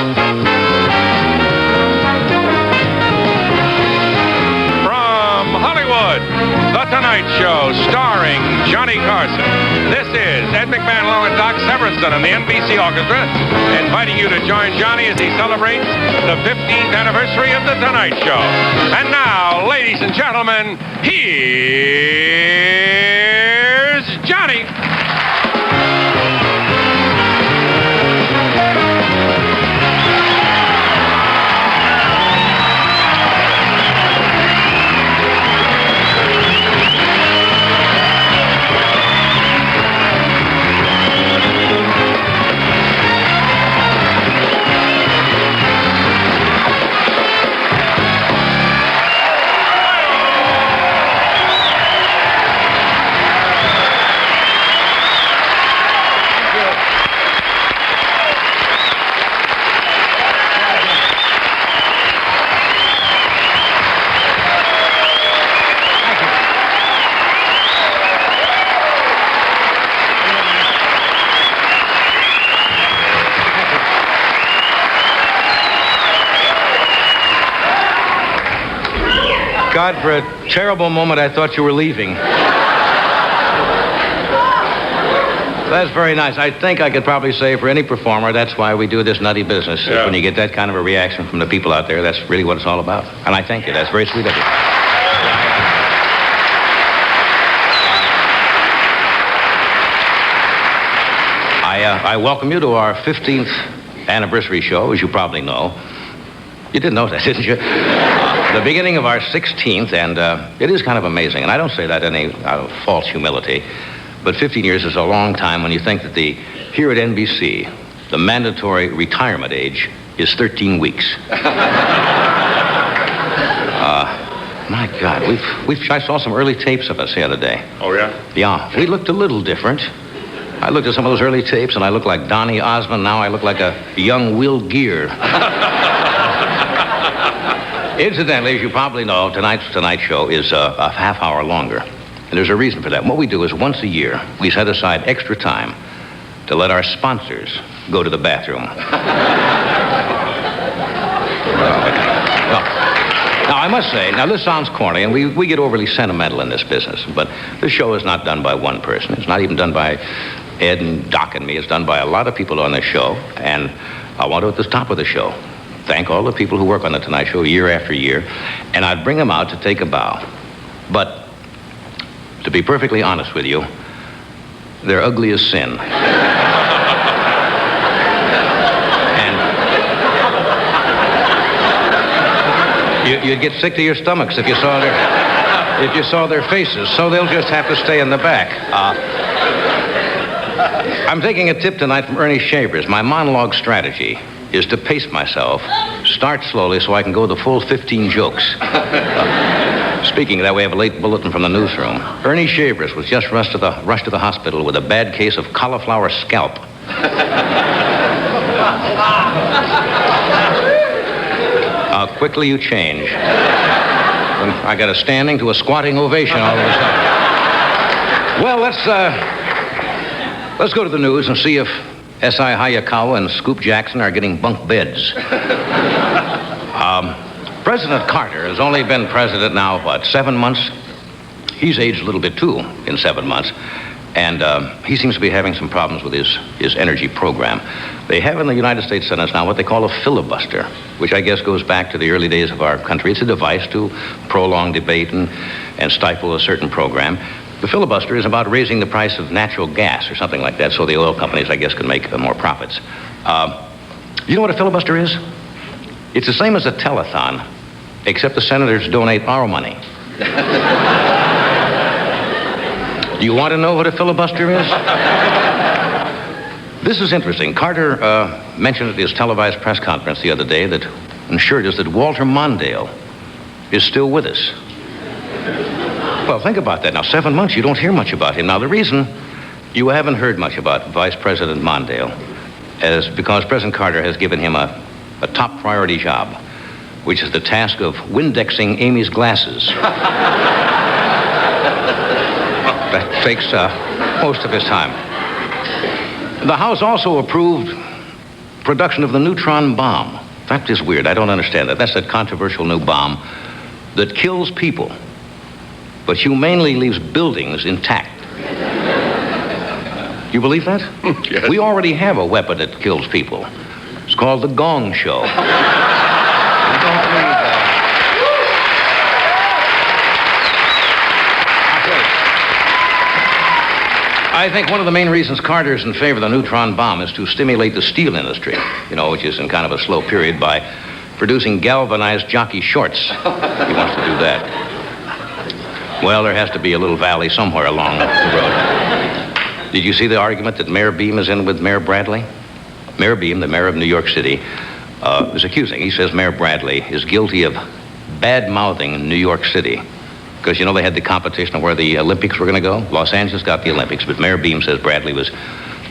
From Hollywood, The Tonight Show, starring Johnny Carson. This is Ed McMahon along with Doc Severinsen and the NBC Orchestra, inviting you to join Johnny as he celebrates the 15th anniversary of The Tonight Show. And now, ladies and gentlemen, here's Johnny. God, for a terrible moment, I thought you were leaving. That's very nice. I think I could probably say for any performer, that's why we do this nutty business. Yeah. When you get that kind of a reaction from the people out there, that's really what it's all about. And I thank you. That's very sweet of you. I welcome you to our 15th anniversary show, as you probably know. You didn't know that, didn't you? The beginning of our 16th, and it is kind of amazing. And I don't say that in any false humility, but 15 years is a long time when you think that here at NBC, the mandatory retirement age is 13 weeks. My God, I saw some early tapes of us the other day. Oh, yeah? Yeah, we looked a little different. I looked at some of those early tapes, and I looked like Donny Osmond. Now I look like a young Will Geer. Incidentally, as you probably know, tonight's Tonight Show is a half hour longer. And there's a reason for that. What we do is once a year, we set aside extra time to let our sponsors go to the bathroom. Now, I must say, this sounds corny, and we get overly sentimental in this business, but this show is not done by one person. It's not even done by Ed and Doc and me. It's done by a lot of people on this show, and I want to, at the top of the show, thank all the people who work on The Tonight Show year after year, and I'd bring them out to take a bow. But, to be perfectly honest with you, they're ugly as sin. And you'd get sick to your stomachs if you saw their faces, so they'll just have to stay in the back. I'm taking a tip tonight from Ernie Shavers. My monologue strategy is to pace myself, start slowly so I can go the full 15 jokes. Speaking of that, we have a late bulletin from the newsroom. Ernie Shavers was just rushed to the hospital with a bad case of cauliflower scalp. How quickly you change. I got a standing to a squatting ovation all of a sudden. Well, let's go to the news and see if S.I. Hayakawa and Scoop Jackson are getting bunk beds. President Carter has only been president now, 7 months? He's aged a little bit, too, in 7 months. And he seems to be having some problems with his energy program. They have in the United States Senate now what they call a filibuster, which I guess goes back to the early days of our country. It's a device to prolong debate and stifle a certain program. The filibuster is about raising the price of natural gas or something like that so the oil companies, I guess, can make more profits. You know what a filibuster is? It's the same as a telethon, except the senators donate our money. Do you want to know what a filibuster is? This is interesting. Carter mentioned at his televised press conference the other day that assured us that Walter Mondale is still with us. Well, think about that. Now, 7 months, you don't hear much about him. Now, the reason you haven't heard much about Vice President Mondale is because President Carter has given him a top priority job, which is the task of Windexing Amy's glasses. That takes most of his time. The House also approved production of the neutron bomb. That is weird. I don't understand that. That's that controversial new bomb that kills people, but humanely leaves buildings intact. You believe that? Yes. We already have a weapon that kills people. It's called the Gong Show. We don't need I think one of the main reasons Carter's in favor of the neutron bomb is to stimulate the steel industry, which is in kind of a slow period, by producing galvanized jockey shorts. He wants to do that. Well, there has to be a little valley somewhere along the road. Did you see the argument that Mayor Beam is in with Mayor Bradley? Mayor Beam, the mayor of New York City, is accusing. He says Mayor Bradley is guilty of bad-mouthing New York City. Because, they had the competition of where the Olympics were going to go. Los Angeles got the Olympics, but Mayor Beam says Bradley was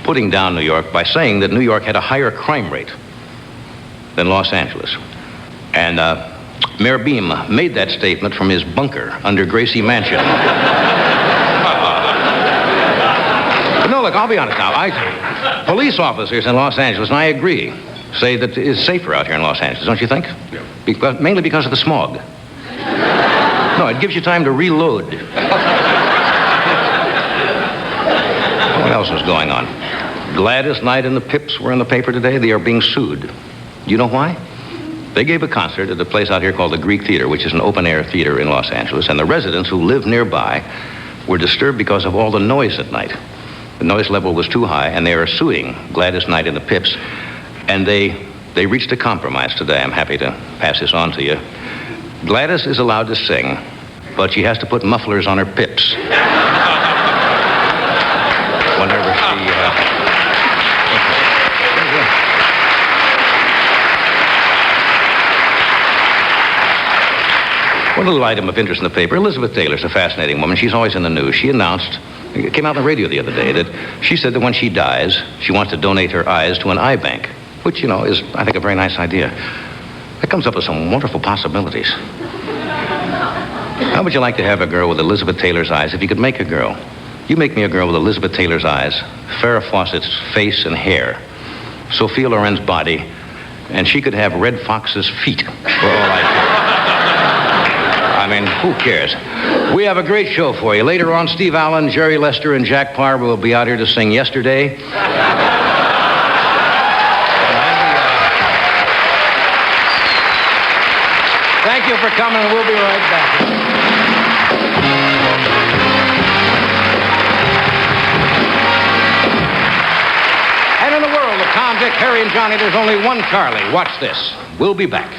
putting down New York by saying that New York had a higher crime rate than Los Angeles. And Mayor Beam made that statement from his bunker under Gracie Mansion. But no, look, I'll be honest now. Police officers in Los Angeles, and I agree, say that it's safer out here in Los Angeles, don't you think? Yeah. Mainly because of the smog. No, it gives you time to reload. What else is going on? Gladys Knight and the Pips were in the paper today. They are being sued. Do you know why? They gave a concert at a place out here called the Greek Theater, which is an open-air theater in Los Angeles, and the residents who live nearby were disturbed because of all the noise at night. The noise level was too high, and they are suing Gladys Knight and the Pips, and they reached a compromise today. I'm happy to pass this on to you. Gladys is allowed to sing, but she has to put mufflers on her pips. Whenever she... One little item of interest in the paper. Elizabeth Taylor's a fascinating woman. She's always in the news. She announced, it came out on the radio the other day, that she said that when she dies, she wants to donate her eyes to an eye bank, which, is, I think, a very nice idea. That comes up with some wonderful possibilities. How would you like to have a girl with Elizabeth Taylor's eyes if you could make a girl? You make me a girl with Elizabeth Taylor's eyes, Farrah Fawcett's face and hair, Sophia Loren's body, and she could have Red Fox's feet, for all I care. I mean, who cares? We have a great show for you. Later on, Steve Allen, Jerry Lester, and Jack Parr will be out here to sing Yesterday. Thank you for coming, and we'll be right back. And in the world of Tom, Dick, Harry, and Johnny, there's only one Charlie. Watch this. We'll be back.